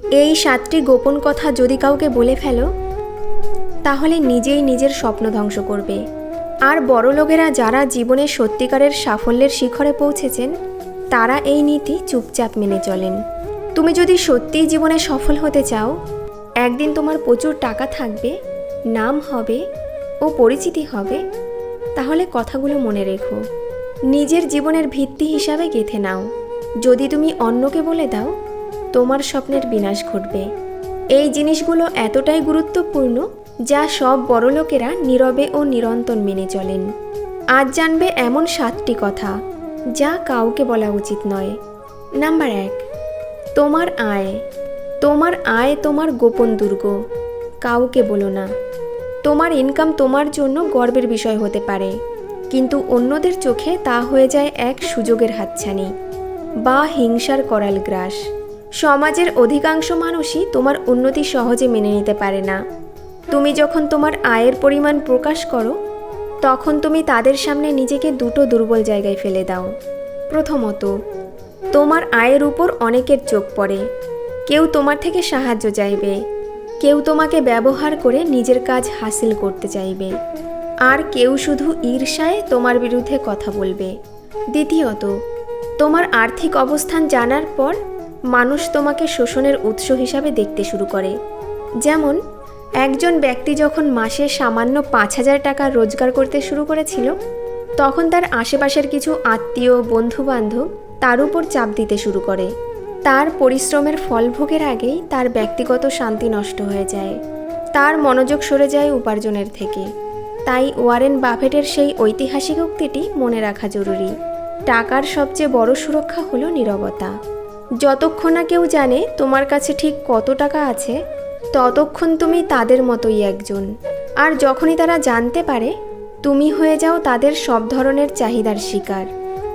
এই 7টি গোপন কথা যদি কাউকে বলে ফেলো তাহলে নিজেই নিজের স্বপ্ন ধ্বংস করবে। আর বড়লোকেরা যারা জীবনে সত্যিকারের সাফল্যের শিখরে পৌঁছেছেন তারা এই নীতি চুপচাপ মেনে চলেন। তুমি যদি সত্যিই জীবনে সফল হতে চাও, একদিন তোমার প্রচুর টাকা থাকবে, নাম হবে ও পরিচিতি হবে, তাহলে কথাগুলো মনে রেখো, নিজের জীবনের ভিত্তি হিসাবে গেঁথে নাও। যদি তুমি অন্যকে বলে দাও, তোমার স্বপ্নের বিনাশ ঘটবে। এই জিনিসগুলো এতটাই গুরুত্বপূর্ণ যা সব বড়লোকেরা নীরবে ও নিরন্তর মেনে চলেন। আজ জানবে এমন 7টি কথা যা কাউকে বলা উচিত নয়। নাম্বার 1, তোমার আয়। তোমার আয় তোমার গোপন দুর্গ, কাউকে বলো না। তোমার ইনকাম তোমার জন্য গর্বের বিষয় হতে পারে, কিন্তু অন্যদের চোখে তা হয়ে যায় এক সুযোগের হাতছানি বা হিংসার করাল গ্রাস। সমাজের অধিকাংশ মানুষই তোমার উন্নতি সহজে মেনে নিতে পারে না। তুমি যখন তোমার আয়ের পরিমাণ প্রকাশ করো, তখন তুমি তাদের সামনে নিজেকে দুটো দুর্বল জায়গায় ফেলে দাও। প্রথমত, তোমার আয়ের উপর অনেকের চোখ পড়ে। কেউ তোমার থেকে সাহায্য চাইবে, কেউ তোমাকে ব্যবহার করে নিজের কাজ হাসিল করতে চাইবে, আর কেউ শুধু ঈর্ষায় তোমার বিরুদ্ধে কথা বলবে। দ্বিতীয়ত, তোমার আর্থিক অবস্থান জানার পর মানুষ তোমাকে শোষণের উৎস হিসাবে দেখতে শুরু করে। যেমন একজন ব্যক্তি যখন মাসে সামান্য 5,000 টাকা রোজগার করতে শুরু করেছিল, তখন তার আশেপাশের কিছু আত্মীয় বন্ধুবান্ধব তার উপর চাপ দিতে শুরু করে। তার পরিশ্রমের ফল ভোগের আগেই তার ব্যক্তিগত শান্তি নষ্ট হয়ে যায়, তার মনোযোগ সরে যায় উপার্জনের থেকে। তাই ওয়ারেন বাফেটের সেই ঐতিহাসিক উক্তিটি মনে রাখা জরুরি, টাকার সবচেয়ে বড় সুরক্ষা হলো নীরবতা। যতক্ষণ না কেউ জানে তোমার কাছে ঠিক কত টাকা আছে, ততক্ষণ তুমি তাদের মতোই একজন। আর যখনই তারা জানতে পারে, তুমি হয়ে যাও তাদের সব ধরনের চাহিদার শিকার।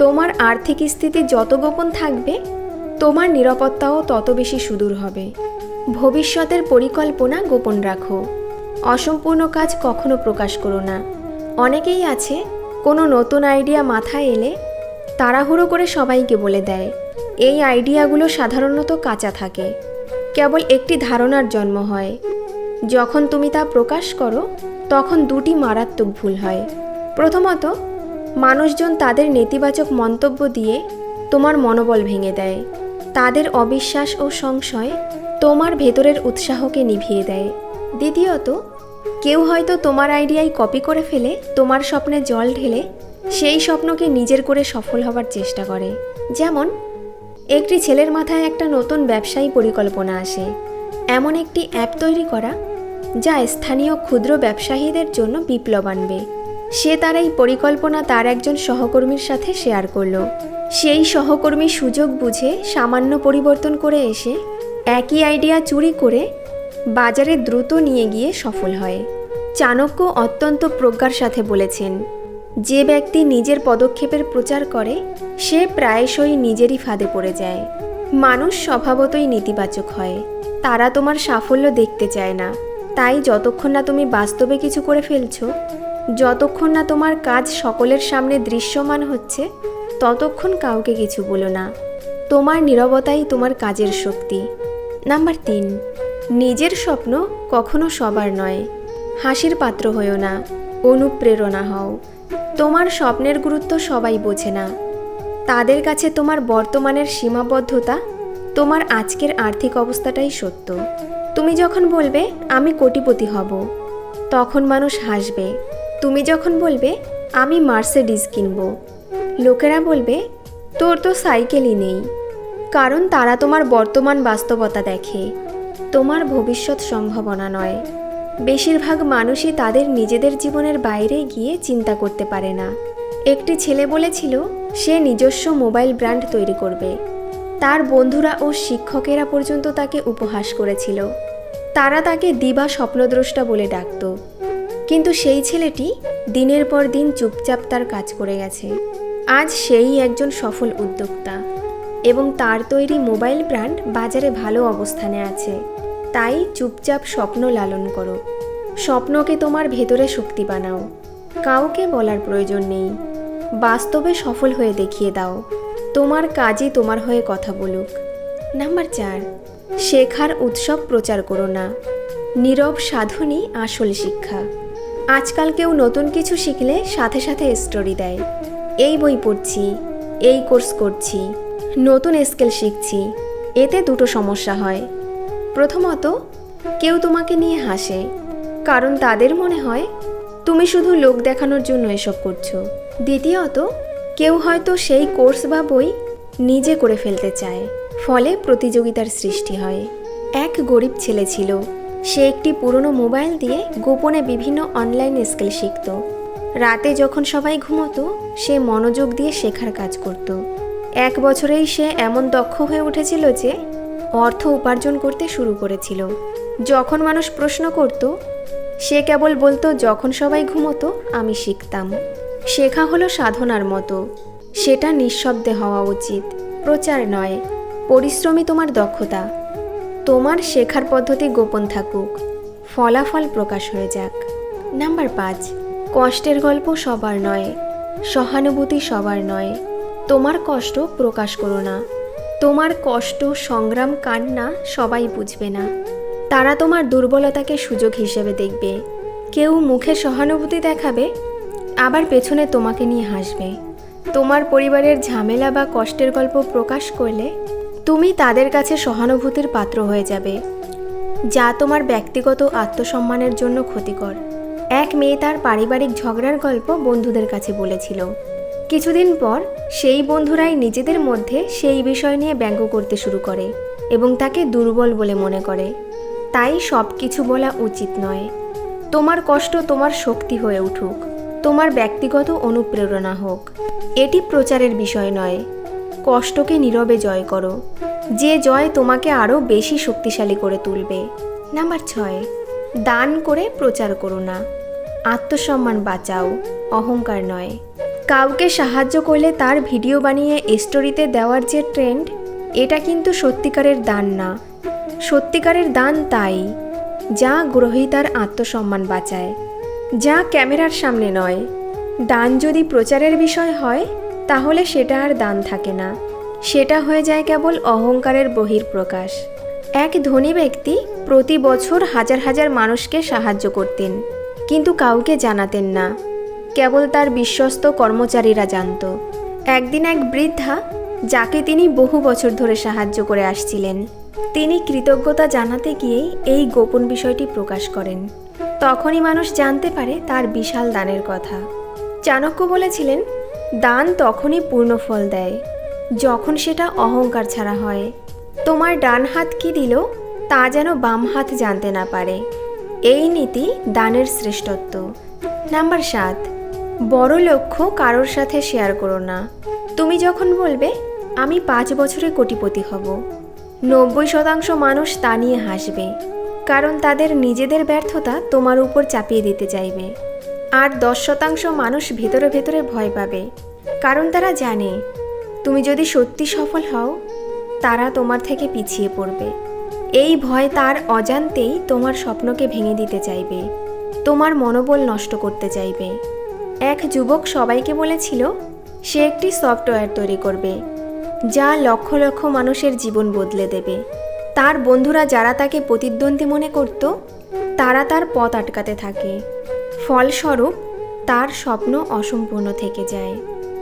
তোমার আর্থিক স্থিতি যত গোপন থাকবে, তোমার নিরাপত্তাও তত বেশি সুদূর হবে। ভবিষ্যতের পরিকল্পনা গোপন রাখো। অসম্পূর্ণ কাজ কখনো প্রকাশ করো না। অনেকেই আছে, কোনো নতুন আইডিয়া মাথায় এলে তাড়াহুড়ো করে সবাইকে বলে দেয়। এই আইডিয়াগুলো সাধারণত কাঁচা থাকে, কেবল একটি ধারণার জন্ম হয়। যখন তুমি তা প্রকাশ করো, তখন 2টি মারাত্মক ভুল হয়। প্রথমত, মানুষজন তাদের নেতিবাচক মন্তব্য দিয়ে তোমার মনোবল ভেঙে দেয়। তাদের অবিশ্বাস ও সংশয় তোমার ভেতরের উৎসাহকে নিভিয়ে দেয়। দ্বিতীয়ত, কেউ হয়তো তোমার আইডিয়াই কপি করে ফেলে তোমার স্বপ্নে জল ঢেলে সেই স্বপ্নকে নিজের করে সফল হবার চেষ্টা করে। যেমন একটি ছেলের মাথায় একটা নতুন ব্যবসায়ী পরিকল্পনা আসে, এমন একটি অ্যাপ তৈরি করা যা স্থানীয় ক্ষুদ্র ব্যবসায়ীদের জন্য বিপ্লব আনবে। সে তার এই পরিকল্পনা তার একজন সহকর্মীর সাথে শেয়ার করলো। সেই সহকর্মী সুযোগ বুঝে সামান্য পরিবর্তন করে এসে একই আইডিয়া চুরি করে বাজারে দ্রুত নিয়ে গিয়ে সফল হয়। চাণক্য অত্যন্ত প্রজ্ঞার সাথে বলেছেন, যে ব্যক্তি নিজের পদক্ষেপের প্রচার করে সে প্রায়শই নিজেরই ফাঁদে পড়ে যায়। মানুষ স্বভাবতই নেতিবাচক হয়, তারা তোমার সাফল্য দেখতে চায় না। তাই যতক্ষণ না তুমি বাস্তবে কিছু করে ফেলছো, যতক্ষণ না তোমার কাজ সকলের সামনে দৃশ্যমান হচ্ছে, ততক্ষণ কাউকে কিছু বলো না। তোমার নীরবতাই তোমার কাজের শক্তি। নাম্বার 3, নিজের স্বপ্ন কখনো সবার নয়। হাসির পাত্র হয়েও না, অনুপ্রেরণা হও। তোমার স্বপ্নের গুরুত্ব সবাই বোঝে না। তাদের কাছে তোমার বর্তমানের সীমাবদ্ধতা, তোমার আজকের আর্থিক অবস্থাটাই সত্য। তুমি যখন বলবে আমি কোটিপতি হব, তখন মানুষ হাসবে। তুমি যখন বলবে আমি মার্সিডিজ কিনব, লোকেরা বলবে তোর তো সাইকেলই নেই। কারণ তারা তোমার বর্তমান বাস্তবতা দেখে, তোমার ভবিষ্যৎ সম্ভাবনা নয়। বেশিরভাগ মানুষই তাদের নিজেদের জীবনের বাইরে গিয়ে চিন্তা করতে পারে না। একটি ছেলে বলেছিল সে নিজস্ব মোবাইল ব্র্যান্ড তৈরি করবে। তার বন্ধুরা ও শিক্ষকেরা পর্যন্ত তাকে উপহাস করেছিল। তারা তাকে দিবা স্বপ্নদ্রষ্টা বলে ডাকত। কিন্তু সেই ছেলেটি দিনের পর দিন চুপচাপ তার কাজ করে গেছে। আজ সেই একজন সফল উদ্যোক্তা এবং তার তৈরি মোবাইল ব্র্যান্ড বাজারে ভালো অবস্থানে আছে। তাই চুপচাপ স্বপ্ন লালন করো। স্বপ্নকে তোমার ভেতরে শক্তি বানাও। কাউকে বলার প্রয়োজন নেই, বাস্তবে সফল হয়ে দেখিয়ে দাও। তোমার কাজই তোমার হয়ে কথা বলুক। নাম্বার 4, শেখার উৎসব প্রচার করো না। নীরব সাধনই আসল শিক্ষা। আজকাল কেউ নতুন কিছু শিখলে সাথে সাথে স্টোরি দেয়, এই বই পড়ছি, এই কোর্স করছি, নতুন স্কিল শিখছি। এতে দুটো সমস্যা হয়। প্রথমত, কেউ তোমাকে নিয়ে হাসে, কারণ তাদের মনে হয় তুমি শুধু লোক দেখানোর জন্য এসব করছো। দ্বিতীয়ত, কেউ হয়তো সেই কোর্স বা বই নিজে করে ফেলতে চায়, ফলে প্রতিযোগিতার সৃষ্টি হয়। এক গরিব ছেলে ছিল, সে একটি পুরনো মোবাইল দিয়ে গোপনে বিভিন্ন অনলাইন স্কিল শিখত। রাতে যখন সবাই ঘুমতো, সে মনোযোগ দিয়ে শেখার কাজ করত। 1 বছরেই সে এমন দক্ষ হয়ে উঠেছিল যে অর্থ উপার্জন করতে শুরু করেছিল। যখন মানুষ প্রশ্ন করত, সে কেবল বলতো, যখন সবাই ঘুমতো আমি শিখতাম। শেখা হলো সাধনার মতো, সেটা নিঃশব্দে হওয়া উচিত, প্রচার নয়। পরিশ্রমই তোমার দক্ষতা। তোমার শেখার পদ্ধতি গোপন থাকুক, ফলাফল প্রকাশ হয়ে যাক। নাম্বার 5, কষ্টের গল্প সবার নয়, সহানুভূতি সবার নয়। তোমার কষ্ট প্রকাশ করো না। তোমার কষ্ট, সংগ্রাম, কান্না সবাই বুঝবে না। তারা তোমার দুর্বলতাকে সুযোগ হিসেবে দেখবে। কেউ মুখে সহানুভূতি দেখাবে, আবার পেছনে তোমাকে নিয়ে হাসবে। তোমার পরিবারের ঝামেলা বা কষ্টের গল্প প্রকাশ করলে তুমি তাদের কাছে সহানুভূতির পাত্র হয়ে যাবে, যা তোমার ব্যক্তিগত আত্মসম্মানের জন্য ক্ষতিকর। এক মেয়ে তার পারিবারিক ঝগড়ার গল্প বন্ধুদের কাছে বলেছিল। কিছুদিন পর সেই বন্ধুরাই নিজেদের মধ্যে সেই বিষয় নিয়ে ব্যঙ্গ করতে শুরু করে এবং তাকে দুর্বল বলে মনে করে। তাই সব কিছু বলা উচিত নয়। তোমার কষ্ট তোমার শক্তি হয়ে উঠুক, তোমার ব্যক্তিগত অনুপ্রেরণা হোক। এটি প্রচারের বিষয় নয়। কষ্টকে নীরবে জয় করো, যে জয় তোমাকে আরও বেশি শক্তিশালী করে তুলবে। নাম্বার 6, দান করে প্রচার করো না। আত্মসম্মান বাঁচাও, অহংকার নয়। কাউকে সাহায্য করলে তার ভিডিও বানিয়ে স্টোরিতে দেওয়ার যে ট্রেন্ড, এটা কিন্তু সত্যিকারের দান না। সত্যিকারের দান তাই, যা গ্রহীতার আত্মসম্মান বাঁচায়, যা ক্যামেরার সামনে নয়। দান যদি প্রচারের বিষয় হয়, তাহলে সেটা আর দান থাকে না, সেটা হয়ে যায় কেবল অহংকারের বহিঃপ্রকাশ। এক ধনী ব্যক্তি প্রতি বছর হাজার হাজার মানুষকে সাহায্য করতেন, কিন্তু কাউকে জানাতেন না, কেবল তার বিশ্বস্ত কর্মচারীরা জানত। একদিন এক বৃদ্ধা, যাকে তিনি বহু বছর ধরে সাহায্য করে আসছিলেন, তিনি কৃতজ্ঞতা জানাতে গিয়েই এই গোপন বিষয়টি প্রকাশ করেন। তখনই মানুষ জানতে পারে তার বিশাল দানের কথা। চাণক্য বলেছিলেন, দান তখনই পূর্ণ ফল দেয় যখন সেটা অহংকার ছাড়া হয়। তোমার ডান হাত কি দিল তা যেন বাম হাত জানতে না পারে। এই নীতি দানের শ্রেষ্ঠত্ব। নাম্বার 7, বড় লক্ষ্য কারোর সাথে শেয়ার করো না। তুমি যখন বলবে আমি 5 বছরে কোটিপতি হব, 90% মানুষ তা নিয়ে হাসবে, কারণ তাদের নিজেদের ব্যর্থতা তোমার উপর চাপিয়ে দিতে চাইবে। আর 10% মানুষ ভেতরে ভেতরে ভয় পাবে, কারণ তারা জানে তুমি যদি সত্যি সফল হও, তারা তোমার থেকে পিছিয়ে পড়বে। এই ভয় তার অজান্তেই তোমার স্বপ্নকে ভেঙে দিতে চাইবে, তোমার মনোবল নষ্ট করতে চাইবে। এক যুবক সবাইকে বলেছিল সে একটি সফটওয়্যার তৈরি করবে, যা লক্ষ লক্ষ মানুষের জীবন বদলে দেবে। তার বন্ধুরা যারা তাকে প্রতিদ্বন্দ্বী মনে করত, তারা তার পথ আটকাতে থাকে। ফলস্বরূপ তার স্বপ্ন অসম্পূর্ণ থেকে যায়।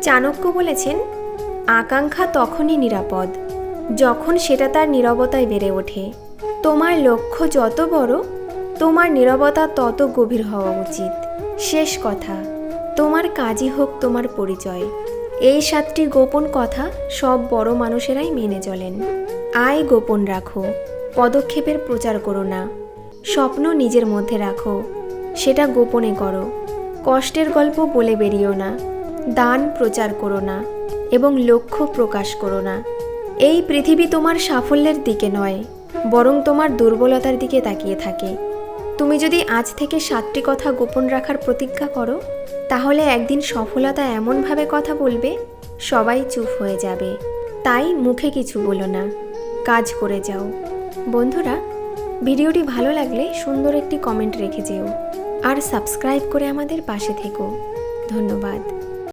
চাণক্য বলেছেন, আকাঙ্ক্ষা তখনই নিরাপদ যখন সেটা তার নীরবতায় বেড়ে ওঠে। তোমার লক্ষ্য যত বড়, তোমার নীরবতা তত গভীর হওয়া উচিত। শেষ কথা, তোমার কাজই হোক তোমার পরিচয়। এই 7টি গোপন কথা সব বড় মানুষেরাই মেনে চলেন। আয় গোপন রাখো, পদক্ষেপের প্রচার করো না। স্বপ্ন নিজের মধ্যে রাখো, সেটা গোপনে করো। কষ্টের গল্প বলে বেরিও না, দান প্রচার করো না এবং লক্ষ্য প্রকাশ করো না। এই পৃথিবী তোমার সাফল্যের দিকে নয়, বরং তোমার দুর্বলতার দিকে তাকিয়ে থাকে। তুমি যদি আজ থেকে 7টি কথা গোপন রাখার প্রতিজ্ঞা করো, তাহলে একদিন সফলতা এমনভাবে কথা বলবে সবাই চুপ হয়ে যাবে। তাই মুখে কিছু বলো না, কাজ করে যাও। বন্ধুরা, ভিডিওটি ভালো লাগলে সুন্দর একটি কমেন্ট রেখে যেও আর সাবস্ক্রাইব করে আমাদের পাশে থেকো। ধন্যবাদ।